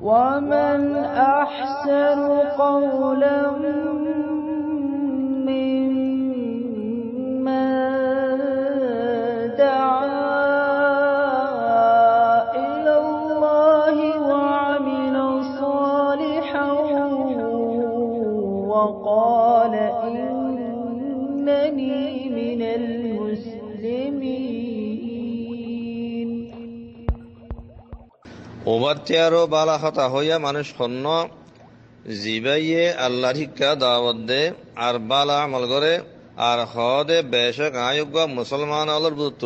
ومن أحسن قولا ممن دعا إلى الله وعمل صالحا وقال إنني من المسلمين উমাত্যারো বালা হতা হইয়া মানুষ হন্য জিবাইয়ে আল্লাহর শিক্ষা দাওয়াত দে আর বালা আমল করে আর হদে বেশক আয়োগ্য মুসলমান আলোর বুদ্ধ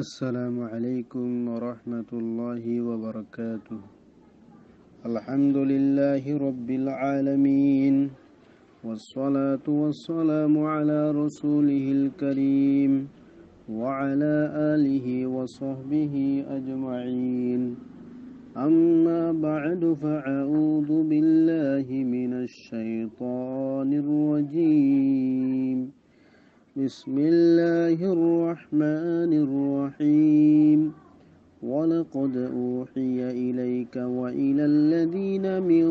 السلام عليكم ورحمة الله وبركاته. الحمد لله رب العالمين والصلاة والسلام على رسوله الكريم وعلى آله وصحبه أجمعين. أما بعد فأعوذ بالله من الشيطان الرجيم. بسم الله الرحمن الرحيم. ولقد أوحي إليك وإلى الذين من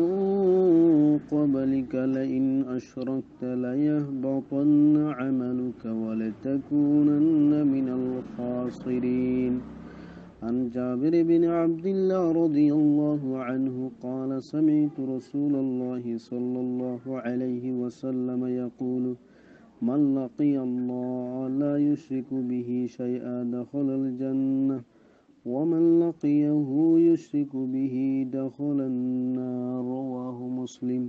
قبلك لئن أشركت ليحبطن عملك ولتكونن من الخاسرين. عن جابر بن عبد الله رضي الله عنه قال سمعت رسول الله صلى الله عليه وسلم يقول من لقي الله لا يشرك به شيئا دخل الجنة ومن لقيه يشرك به دخل النار. رواه مسلم.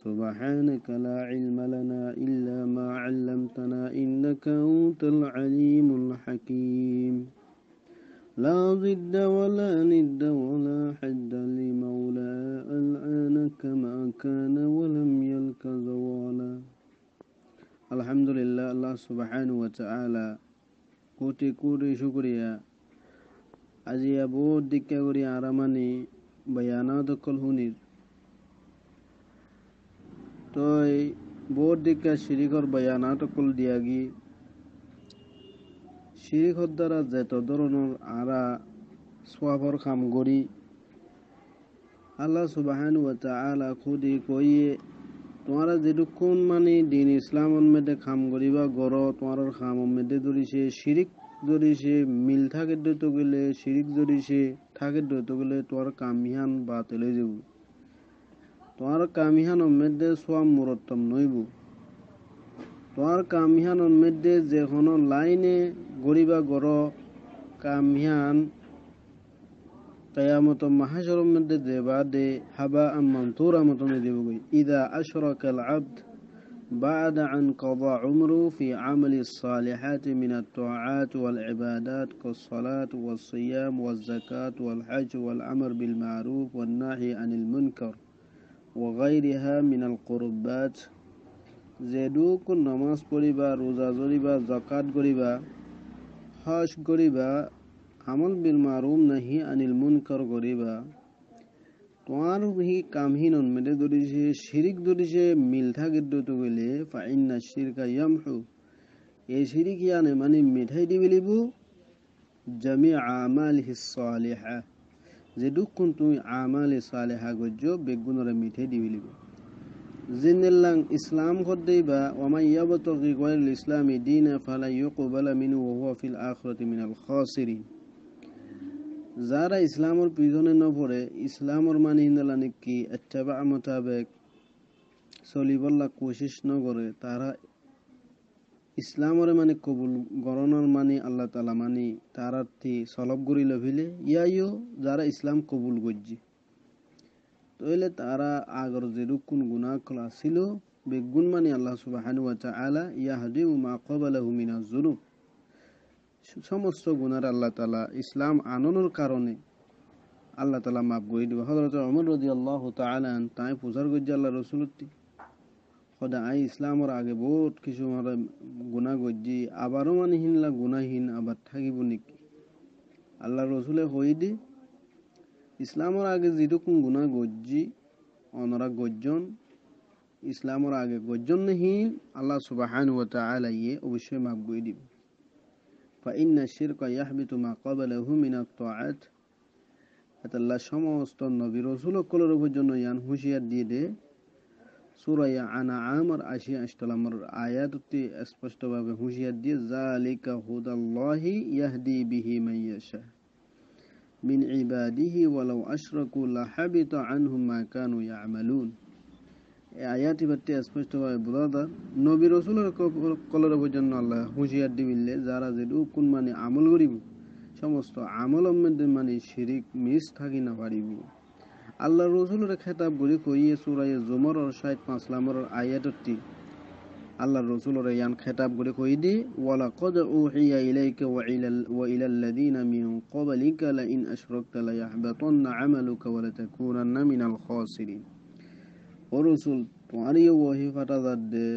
سبحانك لا علم لنا إلا ما علمتنا إنك أنت العليم الحكيم. لا ضد ولا ند ولا حد لمولى الآن كما كان ولم يلك زوالا. আলহামদুলিল্লাহ, আল্লাহ সুবহানাহু ওয়া তাআলা কোটি কোটি শুকরিয়া আজিয়া বহুত দীক্ষা করি আরামানি বয়ানাত কল হুনির তই বহুত দীক্ষা শিরিকর বয়ানাত কল দিয়াগি শিরিকর দ্বারা যেত ধরনের আরা সোয়াবর কাম করি আল্লাহ সুবহানাহু ওয়া তাআলা খুদি কইয়ে তোমারা যেটুকুন মানে দিন ইসলামর মধ্যে কাম করিবা গড় তোমার কামর মধ্যে ধরিছে শিরিক ধরিছে মিল থাকে দইতে গেলে শিরিক ধরিছে থাকে দইতে গেলে তোমার কামিহান বাতিল হয়ে যাব। তোমার কামিহানের মধ্যে সোয়াম মুরত্তম নইব। তোমার কামিহানের মধ্যে যে কোনো লাইনে গড়িবা গড় কামিহান কিয়ামত মাহশরের মধ্যে দেবা দে হাবা মানথুরা মতন দেবগই। ইদা আশরাকাল আবদ بعد أن قضى عمره في عمل الصالحات من الطاعات والعبادات كالصلاة والصيام والزكاة والحج والأمر بالمعروف والنهي عن المنكر وغيرها من القربات زيدوك نماز পড়িবা রোজা ধরিবা যাকাত করিবা হজ করিবা আমল বিল মারুফ নাহি আনিল মুনকার করিবা তোমার হি কামহীনন মেদে ধরিছে শিরিক ধরিছে মিল থাকে তো গেলে ফাইন্না শিরকা ইয়ামহু এই শিরিক ইয়ানে মানে মিঠাই দি বলিব জামি আমালিহিস সালিহা যেদুকুন তুমি আমালে সালিহা গজ্জ বেগুনরে মিঠাই দি বলিব জিন্নাল্লাহ ইসলাম খদ্দেবা ওয়া ইয়াবতাগি গায়রুল ইসলামি দীনা ফালা ইউকবালা মিনহু ওয়া হুয়া ফিল আখিরাতি মিনাল খাসিরিন। যারা ইসলামের পিছনে ন পড়ে ইসলামের মানে হিন্দালানি কি ইত্তেবা মোতাবেক চলিবল্লা কোশিশ ন করে তারা ইসলামের মানে কবুল গণনার মানে আল্লাহ তাআলা মানে তারাতি সলব করি লভিলে ইয়াইও যারা ইসলাম কবুল করজি তইলে তারা আগর যেরকম গুনাহ করা ছিল বেগুন মানে আল্লাহ সুবহানাহু ওয়া তাআলা ইয়াহদি মা ক্বাবালাহু মিনাজ যুনুব সমস্ত গুনার আল্লাহ তাআলা ইসলাম আননের কারণে আল্লাহ তাআলা মাফ করে দিবে। হযরত ওমর রাদিয়াল্লাহু তাআলা তাই পূজার গজ্জে আল্লাহ রাসূলতি খোদা আই ইসলামের আগে বহুত কিছু মারা গুনাহ গজ্জি আবারও মানে হিনলা গুনাহীন আবার থাকিব নাকি আল্লাহ রাসূলে কই দি ইসলামের আগে যেরকম গুনাহ গজ্জি অনরা গজ্জন ইসলামের আগে গজ্জন নহি আল্লাহ সুবহানাহু ওয়া তাআলা অবশ্যই মাফ করে দিবে। فإن الشرك يحبط ما قبله من الطاعات আল্লাহ সমস্ত নবী রাসূলগুলোর উপর জন্য ইয়ান হুঁশিয়ার দিয়ে দে সূরা আনআম 80 নম্বর আয়াতটি স্পষ্টভাবে হুঁশিয়ার দিয়ে যালিকা হুদাল্লাহি ইয়াহদি বিহি মান ইয়াশা মিন ইবাদিহি ওয়ালাউ আশরাকু লাহাবিতা আনহুম মা কানু ইয়ামালুন। এই আয়াতটি বাতে স্পষ্টভাবে বোঝা নবী রাসূলের কলর উপর জন্য আল্লাহ হুঁশিয়ার দিবিলে যারা যেটু কোন মানে আমল করিব সমস্ত আমলের মধ্যে মানে শিরিক মিস থাকি না পারিব। আল্লাহ রাসূলের খেতাব করে কইয়ে সূরা জুমার 65 নম্বর আয়াতটি আল্লাহ রাসূলের ইয়ান খেতাব করে কই দি ওয়ালা ক্বাদ উহিয়া ইলাইকা ওয়া ইলাল লাযিনা মিন ক্বাবলিকা লা ইন আশরাকতা লা ইয়াহবাতান্না আমালুকা ওয়া লা তাকুনান্না মিনাল খাসিরিন। ও রাসূল তোমার এই ওহী ফাটা দে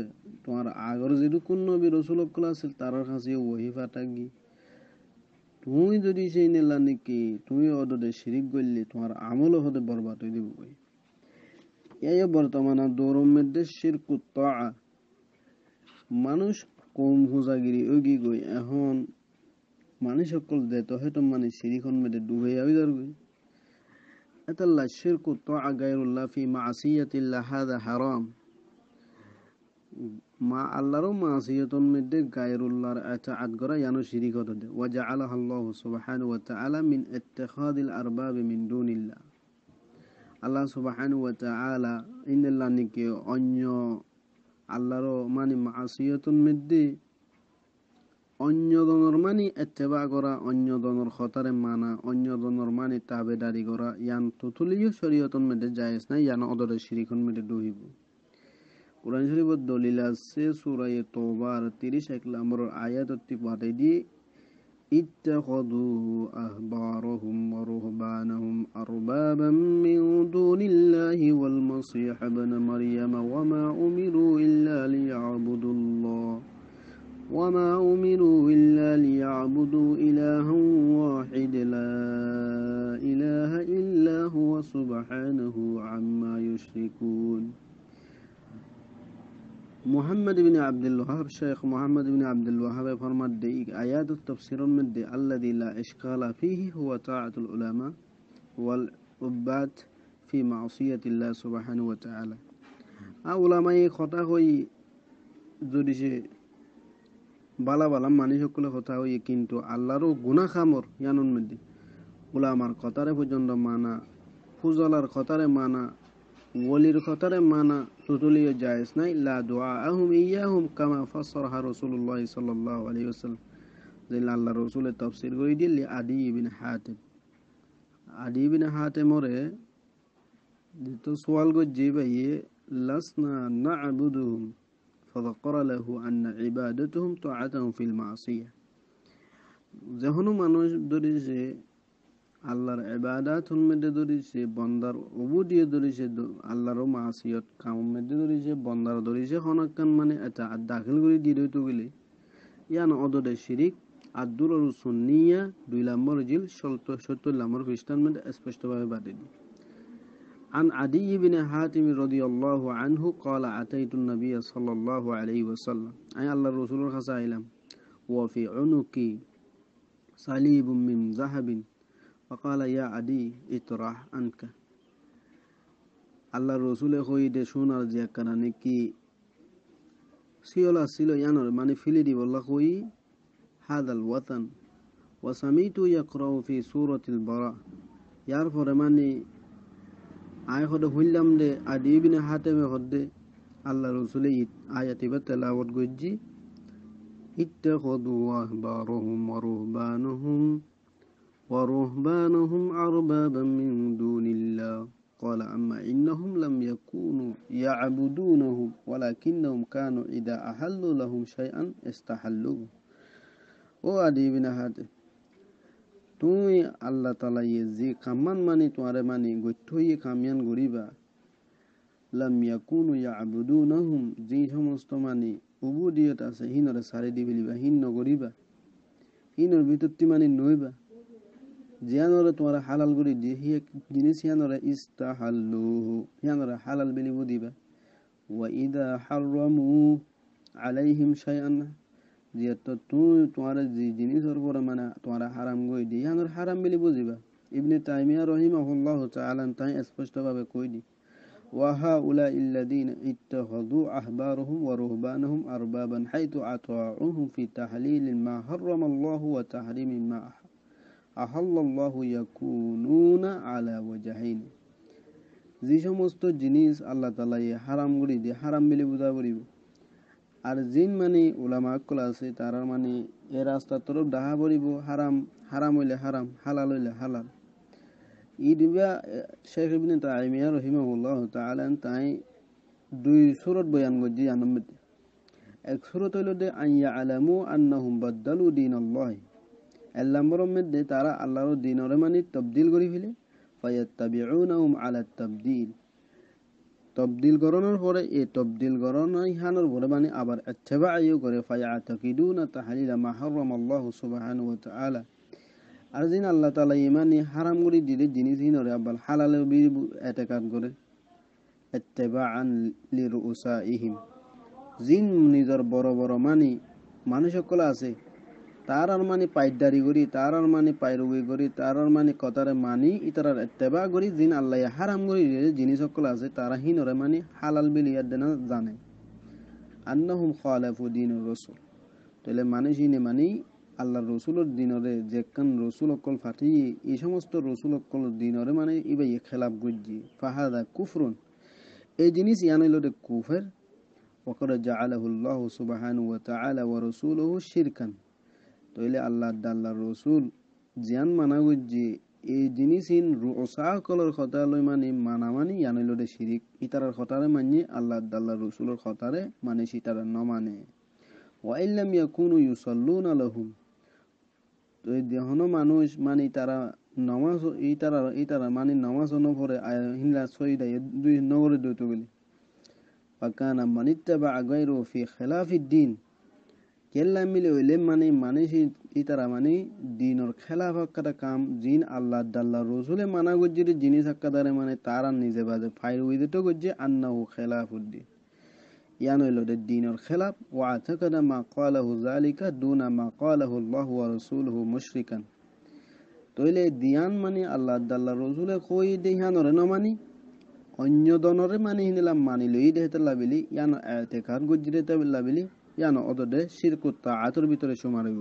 তোমার আগর যেটু কোন নবী রাসূল কলা আছে তার কাছে ওহী ফাটা গি তুমি যদি সেই নিলা নাকি তুমি ওদের শিরিক করলে তোমার আমলও হতে বরবাদ হয়ে দিব। এই বর্তমান দৌরের মধ্যে শিরকু তাআ মানুষ কম হুজাগিরি ওগি গই এখন মানুষ সকল দেত হয়তো মানে শিরিকন মধ্যে ডুবে যাবে দরগই আতাল্লা শিরকু তাআ গায়রুল্লাহ ফি মাসিয়াতিল্লাহ হাদা হারাম মা আল্লাহর মাসিয়াতন মধ্যে গায়রুল্লাহর ইতাআত করা ইয়ানো শিরিক হতে দে ওয়া জাআলাহু আল্লাহু সুবহানাহু ওয়া তাআলা মিন ইত্তিখাদিল আরবাব মিন দুনিল্লাহ। আল্লাহ সুবহানাহু ওয়া তাআলা ইন্নাল্লাহ নিকে অন্য আল্লাহর মানে মাসিয়াতন মধ্যে অন্য দনর মানে ইত্তেবা করা অন্য দনর খতারে মানা অন্য দনর মানে তাবেদারি করা ইয়ান তুতুলিয় শরীয়তন মধ্যে জায়েজ নাই ইয়ান অদর শিরিকন মধ্যে ডুবিব। কুরআন শরীফের দলিল আছে সূরা তাওবার 31 নম্বর আয়াতটি পাঠে দিয়ে ইত্তাখাযু আহবারহুম ওয়া রুহবানাহুম আরবাবাম মিন দুনিল্লাহি ওয়াল মাসীহ ইবনে মারইয়াম ওয়া মা উমিরু ইল্লা লিয়াবুদুল্লাহ وما أمروا إلا ليعبدوا إلها واحد لا إله إلا هو سبحانه عما يشركون। মুহাম্মদ ইবনে আব্দুল ওয়াহাব শেখ মুহাম্মদ ইবনে আব্দুল ওয়াহাব ফরমাত দে আয়াতুত তাফসীরের মধ্যে আল্লাযী লা ইশকালা ফীহি হুয়া তাআতুল উলামা ওয়াল উব্বাদ ফি মাসিয়াতিল্লাহ সুবহানাহু ওয়া তাআলা। উলামায়ে কথা হই যদি সে বালা বালা মানুষ সকলে কথা হই কিন্তু আল্লাহরও গুনাহ খামর ইয়ানুন মধ্যে উলামার কথারে পর্যন্ত মানা ফুজলার কথারে মানা ওলির কথারে মানা তুতুলিও জায়েজ নাই লা দুআআহুম ইয়াহুম কামা ফাসসারাহা রাসূলুল্লাহ সাল্লাল্লাহু আলাইহি ওয়াসাল্লাম যে আল্লাহ রাসূলের তাফসীর করে দিলে আদি ইবনে হাতিমরে তো সওয়াল গজ্জি ভাইয়ে লাসনা না'বুদুহুম ফাযাকারা লাহু আন্না ইবাদাতুহুম তাআতুহুম ফিল মাসিয়া। যখন মানুষ ধরিছে আল্লাহর ইবাদাতুল মধ্যে ধরিছে বান্দার উবুদিয়ত ধরিছে আল্লাহর মাসিয়ত কাম মধ্যে ধরিছে বান্দার ধরিছে হনাকান মানে এটা দাখিল করে দিয়ে হইতো গেলে ইয়ান অদদে শিরিক আদুর সুন্নিয়া 2 নম্বর জিল 70 নম্বর পৃষ্ঠার মধ্যে স্পষ্টভাবে বাদে দি عن عدي بن حاتم رضي الله عنه قال أتيت النبي صلى الله عليه وسلم أي الله الرسول خسائلم وفي عنقي صليب من ذهب فقال يا عدي اطرح عنك الله الرسول خويده شونار جاكرانه কি সিওলা ছিল ইয়ানোর মানে ফিলিদি বল্লা কই হাদাল ওয়াতান ওয়া সামিতু ইয়াকরাউ ফি সূরাতিল বারা ইয়ার পরে মানে আয় হদে হইলাম দে আদি ইবনে হাতেমে হদে আল্লাহ রাসূলে আয়াতি বা তেলাওয়াত গজ্জি ইত্তাখাযু আহবারহুম ওয়া রুহবানুহুম আরবাবাম মিন দুনিল্লাহ قال أما إنهم لم يكونوا يعبدونهم ولكنهم كانوا إذا أحلوا لهم شيئا استحلوه ও আদি ইবনে হাতেম তুমি আল্লাহ তাআলা যে কামান মানে তোমারে মানে গঠইয়ে কামিয়ান গরিবা লাম ইয়াকুনু ইয়াবুদুনহুম যে সমস্ত মানে উবুদিয়ত আছে হিনরে সারি দিবিলিবা হিন নগরিবা হিনর ভিতরতি মানে নইবা জিয়ানরে তোমার হালাল করি দিয়ে হি জিনিস হিয়ানরে ইস্তাহাল্লুহু হিয়ানরে হালাল বিলিবু দিবা ওয়া ইদা হারামু আলাইহিম শাইআন যেহেতু তুই তোমার যে জিনিসের উপরে মানে তোমার হারাম কই দি ইয়ানোর হারাম বলে বুঝিবা। ইবনে তাইমিয়া রহিমাহুল্লাহ তাআলা তাই স্পষ্টভাবে কই দি وهؤلاء الذين اتخذوا أحبارهم ورهبانهم أربابا حيث أطاعوهم في تحليل ما حرم الله وتحريم ما أحل الله يكونون على وجهين যে সমস্ত জিনিস আল্লাহ তাআলা হারাম করে দিয়ে হারাম বলে বুঝা করিব আর জিন মানে উলামা আকল আছে তারা মানে এই রাস্তা তরফ ডাহা পড়িব হারাম হারাম হইলে হারাম হালাল হইলে হালাল ইদিবা শেখ ইবনে তাইমিয়া রাহিমাহুল্লাহ তাআলা তাই দুই সূরত বয়ান করজি আনমতে এক সূরত হইল যে আইয়া আলামু আন্নাহুম বাদদালু দীনাল্লাহ আল্লাহর মধ্যে তারা আল্লাহর দ্বীনের মানে তাবদীল করি ফেলে ফায়াত্তাবিউনাহুম আলা তাবদীল তবদিল গরনের পরে এই তবদিল গরনাই হানোর পরে মানে আবার ইত্তেবাইও করে ফায়াতাকিদুনা তাহলিলা মা হারামাল্লাহু সুবহানাহু ওয়া তাআলা আর জিন আল্লাহ তাআলা ইমানি হারাম করে দিলে জিনিস হিনরে আবার হালালের এতেকাদ করে ইত্তেবাআন লিরুসাইহিম জিন নিজের বড় বড় মানে মানুষ সকল আছে তার আর মানে পাইদারি করি তার আর মানে পায়রুগি করি তার আর মানে কথারে মানি ইতারার ইত্তেবা করি জিন আল্লাহ হারাম করি দিলে জিনিস সকল আছে তারা হিনরে মানে হালাল বিলিয়ার দেনা জানে আন্নাহুম খালাফু দীনুর রাসূল তাহলে মানুষ হিনে মানে আল্লাহর রসুলের দিনরে যে কান রসুল অকল ফাটি এই সমস্ত রসুল অকল দিনরে মানে ইবাই খেলাফ গুজি ফাহাদা কুফরুন এই জিনিস ইয়ানইলতে কুফর ওয়াকাদ জাআলাহুল্লাহু সুবহানাহু ওয়া তাআলা ওয়া রাসূলুহু শিরকান তাইলে আল্লাহ আল্লাহর রসুল জিয়ান মানা গুজি এই জিনিস ইন রুসা কলর কথা লই মানে মানা মানে ইয়ানইলতে শিরিক ইতারার কথারে মানে আল্লাহ আল্লাহর রসুলের কথারে মানে সিতারা ন মানে ওয়া ইল্লাম ইয়াকুনু ইউসাল্লুনা লাহুম তো এই দেহনো মানুষ মানে তারা নামাজ ইতারা মানে নামাজ অনুভরে হিলা সইদা দুই নগরে দইতো গলি পাকানা মানিত্তাবা গায়রু ফি খিলাফিদ দ্বীন কেল্লা মিলে হইলে মানে মানুষ ইতারা মানে দ্বীনের খেলাফ একটা কাম জিন আল্লাহ আল্লাহ রাসূলে মানা গজ্জির জিনিস আকাদারে মানে তারা নিজে বাজে ফাইর হইতে তো গজ্জে আন্নাহু খিলাফুদ্দিন ইয়ানইল দ্বীনের খেলাফ ওয়া আতাকাদা মা ক্বালাহু যালিকা দুনা মা ক্বালাহু আল্লাহু ওয়া রাসূলুহু মুশরিকান তইলে দিয়ান মানে আল্লাহ আল্লাহ রাসূলে কই দেহানরে ন মানি অন্য দনরে মানে হিনলাম মানি লই দেহতে লাবিলি ইয়ান ইতিকাদ গজ্জিরে তে লাবিলি ইয়ান অদদে শিরকুত তাআতুর ভিতরে সুমারিব